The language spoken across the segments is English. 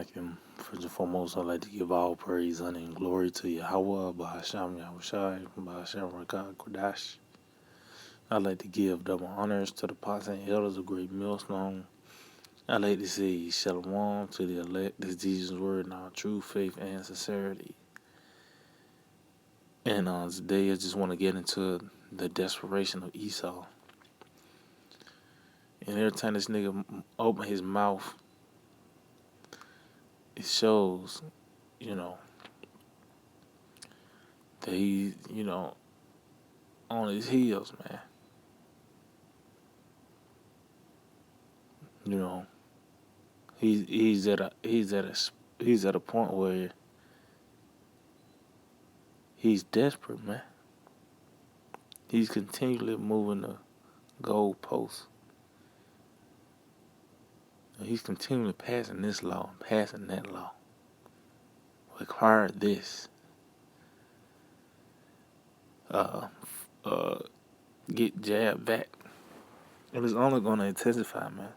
like him. First and foremost, I'd like to give all praise, honor, and glory to Yahweh, Bahasham Yahushai, Bahasham Rakah Kodash. I'd like to give double honors to the apostles and elders of Great Millstone. I'd like to say Shalom to the elect, this Jesus' word in our true faith and sincerity. And today I just want to get into the desperation of Esau. And every time this nigga open his mouth, it shows, you know, that he's, on his heels, man. You know, he's at a point where he's desperate, man. He's continually moving the goalposts. He's continually passing this law, passing that law. Require this. Get jabbed back. And it's only gonna intensify, man.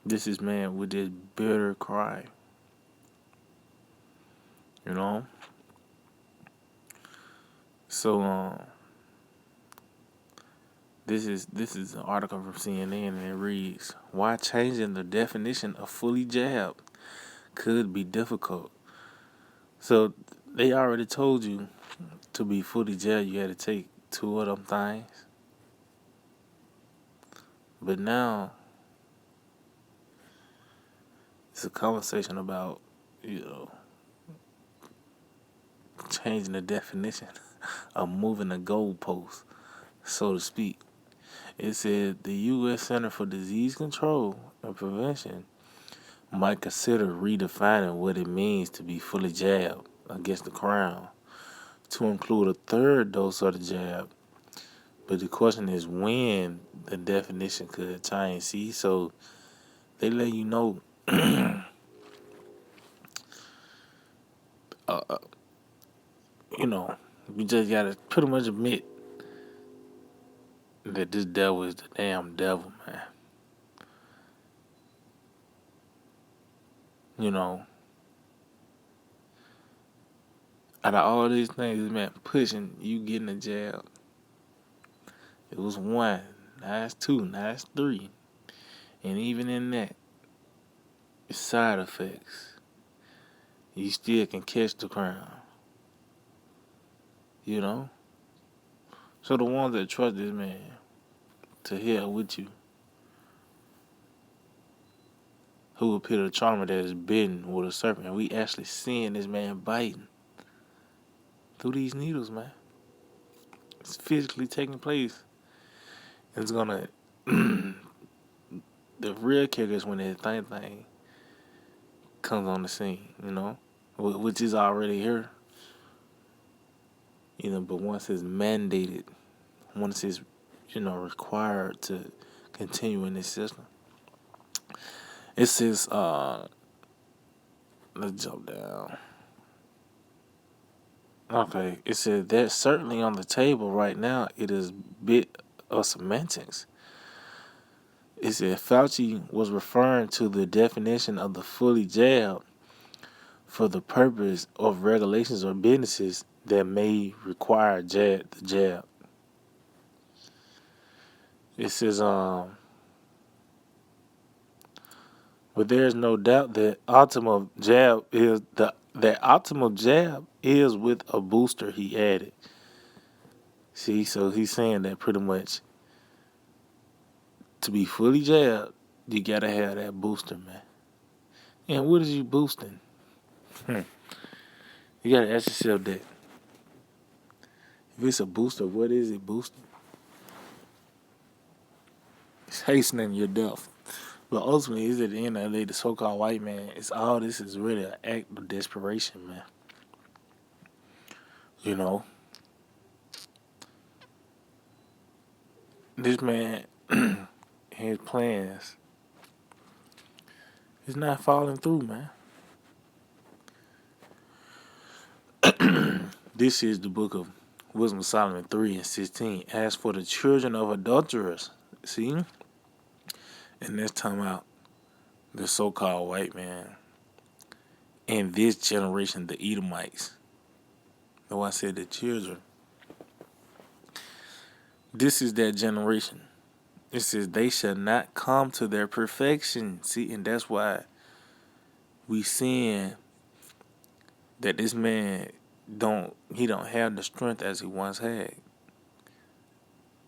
This is man with this bitter cry. You know? So this is an article from CNN, and it reads, "Why changing the definition of fully jabbed could be difficult." So they already told you to be fully jabbed, you had to take 2 of them things. But now it's a conversation about, changing the definition of moving the goalpost, so to speak. It said the U.S. Center for Disease Control and Prevention might consider redefining what it means to be fully jabbed against the crown to include a 3rd dose of the jab. But the question is when the definition could change. See, so they let you know, you just gotta pretty much admit that this devil is the damn devil, man. You know, out of all these things, man, pushing, you getting a jab. It was 1, now it's 2, now it's 3. And even in that, it's side effects. You still can catch the crown. You know? So the ones that trust this man to hell with you, who will put a charmer that is bitten with a serpent, and we actually seeing this man biting through these needles, man. It's physically taking place. It's gonna the real kicker is when that thing comes on the scene, which is already here. But once it's mandated, once it's required to continue in this system, it says let's jump down. Okay, it says that's certainly on the table right now. It is bit of semantics. It said Fauci was referring to the definition of the fully jabbed for the purpose of regulations or businesses that may require the jab. It says, but there's no doubt that optimal jab is with a booster, he added. See, so he's saying that pretty much to be fully jabbed, you gotta have that booster, man. And what is you boosting? You gotta ask yourself that. If it's a booster, what is it boosting? It's hastening your death. But ultimately, is at the end of the day, the so-called white man, all this is really an act of desperation, man. This man, his plans, is not falling through, man. This is the book of Wisdom of Solomon 3:16. As for the children of adulterers, see? And that's talking about the so-called white man, and this generation, the Edomites. Though I said the children, this is that generation. It says they shall not come to their perfection. See, and that's why we seeing that this man don't have the strength as he once had.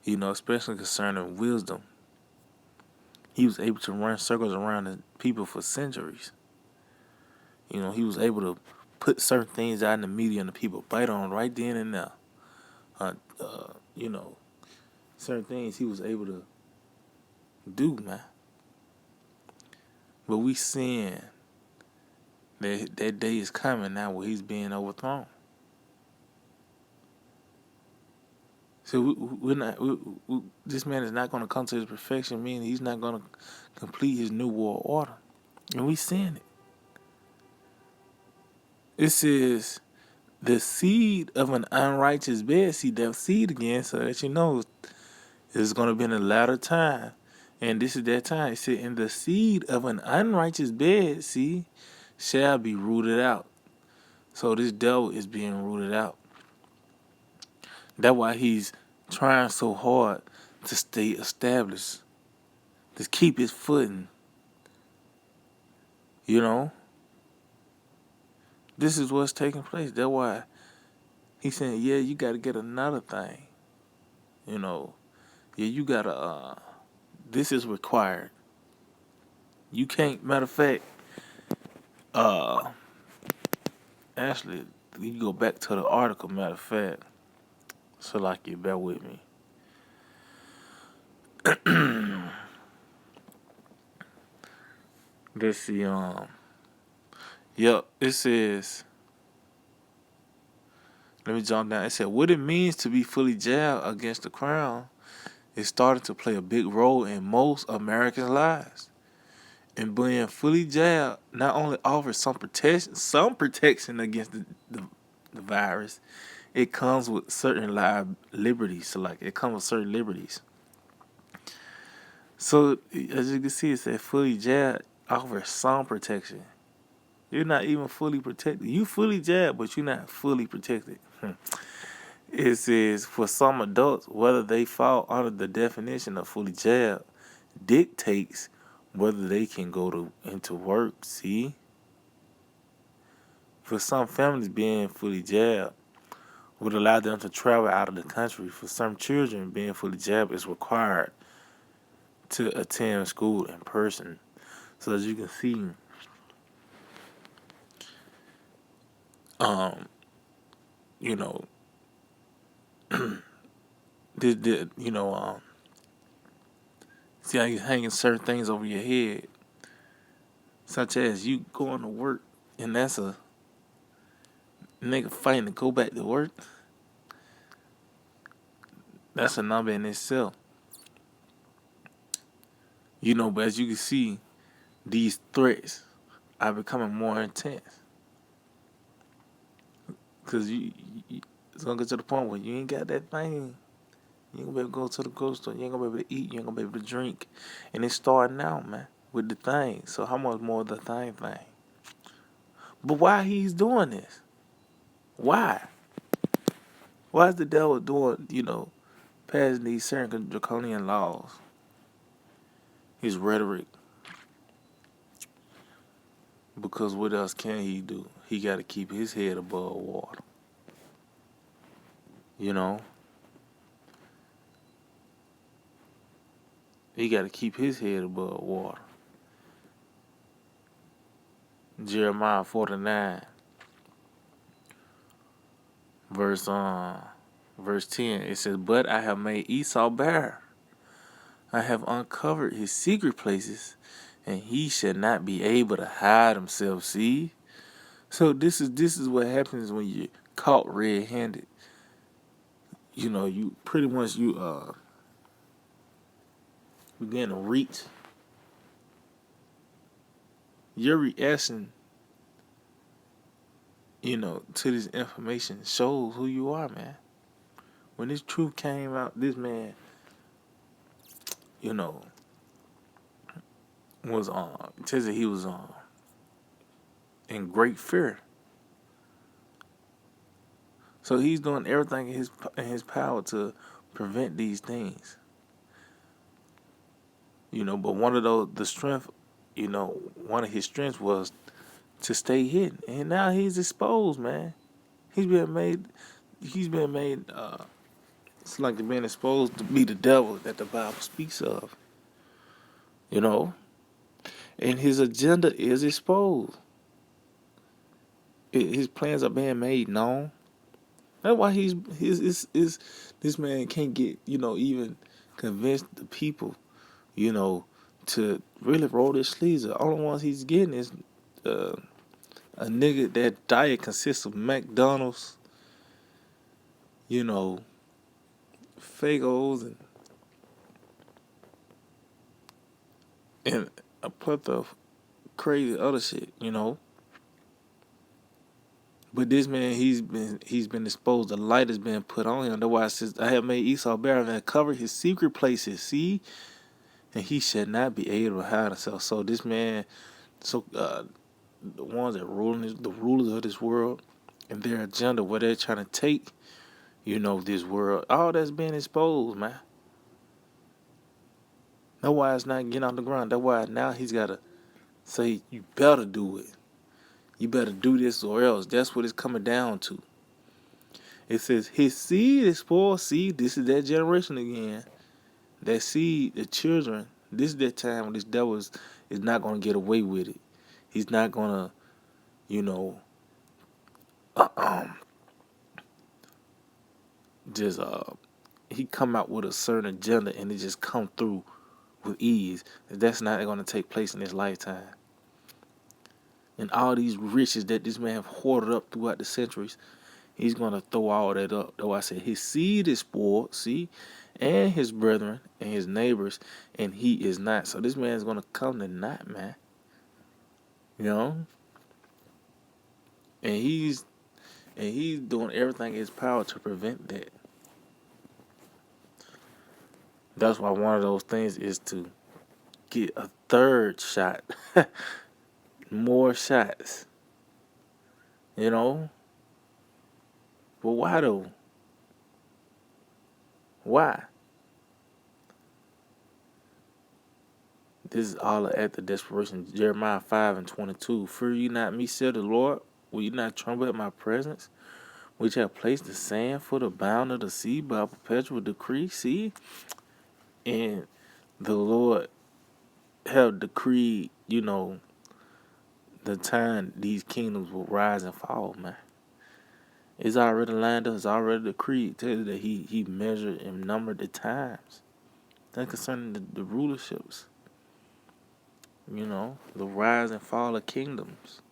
Especially concerning wisdom. He was able to run circles around the people for centuries. He was able to put certain things out in the media and the people bite on right then and there. Uh, uh, you know, certain things he was able to do, man. But we seeing that day is coming now where he's being overthrown. So we're not. This man is not going to come to his perfection, meaning he's not going to complete his new world order, and we seeing it. It says the seed of an unrighteous bed. See that seed again, so that it's going to be in the latter time, and this is that time. It said, "And the seed of an unrighteous bed, shall be rooted out." So this devil is being rooted out. That's why he's trying so hard to stay established, to keep his footing. This is what's taking place. That's why he's saying, yeah, you got to get another thing. Yeah, you got to, this is required. You can't, matter of fact, actually, you go back to the article, matter of fact, so like you bear with me. Let's see, yep, it says, let me jump down. It said, what it means to be fully jailed against the crown is starting to play a big role in most Americans' lives. And being fully jailed not only offers some protection against the virus, it comes with certain liberties. So, like, it comes with certain liberties. So, as you can see, it said fully jailed offers some protection. You're not even fully protected. You fully jabbed, but you're not fully protected. It says, for some adults, whether they fall under the definition of fully jabbed dictates whether they can go into work. See? For some families, being fully jabbed would allow them to travel out of the country. For some children, being fully jabbed is required to attend school in person. So as you can see, you know, see how you hanging certain things over your head, such as you going to work, and that's a nigga fighting to go back to work. That's a number in itself. But as you can see, these threats are becoming more intense. Because it's going to get to the point where you ain't got that thing. You ain't going to be able to go to the grocery store. You ain't going to be able to eat. You ain't going to be able to drink. And it's starting now, man, with the thing. So how much more of the thing? But why he's doing this? Why? Why is the devil doing, passing these certain draconian laws? His rhetoric. Because what else can he do? He got to keep his head above water. He got to keep his head above water. Jeremiah 49, verse 10, it says, but I have made Esau bare. I have uncovered his secret places, and he shall not be able to hide himself. See? So this is what happens when you're caught red-handed. You pretty much begin to reach. Your reaction, to this information shows who you are, man. When this truth came out, this man, was it says that he was in great fear. So he's doing everything in his power to prevent these things. But the strength, one of his strengths was to stay hidden, and now he's exposed, man. He's been made. He's been made. It's like being exposed to be the devil that the Bible speaks of. You know, and his agenda is exposed. His plans are being made known. That's why this man can't get even convince the people to really roll their sleeves. The only ones he's getting is uh, a nigga that diet consists of McDonald's, you know, Fagos and a plethora of crazy other shit. But this man, he's been exposed. The light has been put on him. That's why it says, I have made Esau barren and covered his secret places. See, and he shall not be able to hide himself. So this man, the ones that the rulers of this world, and their agenda, where they're trying to take, this world, all that's being exposed, man. That's why it's not getting off the ground. That's why now he's got to say, you better do it. You better do this or else. That's what it's coming down to. It says, his seed is spoiled seed. This is that generation again. That seed, the children, this is that time when this devil is not going to get away with it. He's not going to, just, he come out with a certain agenda and it just come through with ease. That's not going to take place in his lifetime. And all these riches that this man have hoarded up throughout the centuries, he's going to throw all that up. Though I said his seed is spoiled, see, and his brethren and his neighbors, and he is not. So this man is going to come to naught, man. And he's doing everything in his power to prevent that. That's why one of those things is to get a third shot, more shots. But why though? Why? This is all at the desperation. Jeremiah 5:22. Fear you not me, said the Lord. Will you not tremble at my presence, which have placed the sand for the bound of the sea by a perpetual decree? See? And the Lord have decreed, the time these kingdoms will rise and fall, man. It's already lined up. It's already decreed. Tell you that he measured and numbered the times. That's concerning the rulerships. The rise and fall of kingdoms.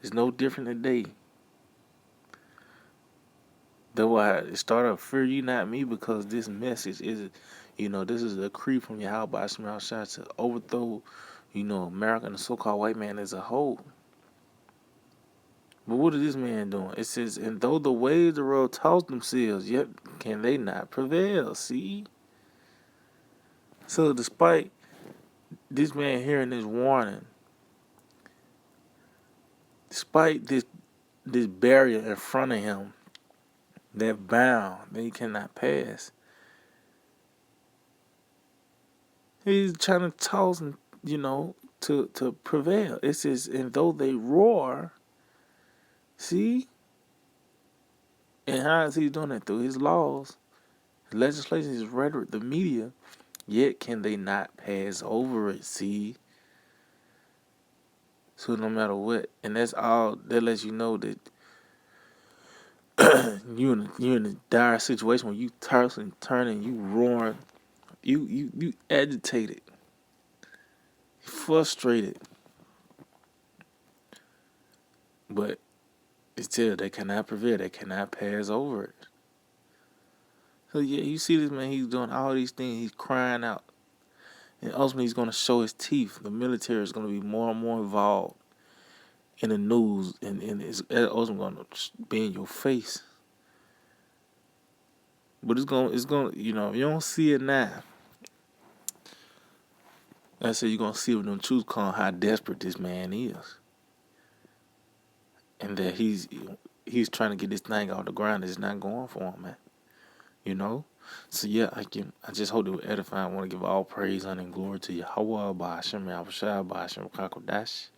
It's no different today. That's why it started, fear you not me, because this message is, this is a decree from Yahweh Shah to overthrow, America and the so-called white man as a whole. But what is this man doing? It says, and though the waves of the world toss themselves, yet can they not prevail, see? So despite this man hearing this warning, despite this barrier in front of him, that bound that he cannot pass, he's trying to toss and, to prevail. It says, and though they roar, see? And how is he doing that? Through his laws, his legislation, his rhetoric, the media, yet can they not pass over it, see? So no matter what, and that's all, that lets you know that you're in a dire situation when you toss and turn and you roaring, you agitated, frustrated, but it's still they cannot prevail, they cannot pass over it. So yeah, you see this man, he's doing all these things, he's crying out, and ultimately he's going to show his teeth. The military is going to be more and more involved in the news, and it's ultimately going to be in your face. But it's going, you don't see it now. I said, you're going to see when them truths come how desperate this man is. And that he's trying to get this thing off the ground. It's not going for him, man. You know? So yeah, I just hope it will edify. I want to give all praise, honor, and glory to Yahweh, Ba'ashem, Yahushua, Ba'ashem, Kakodash.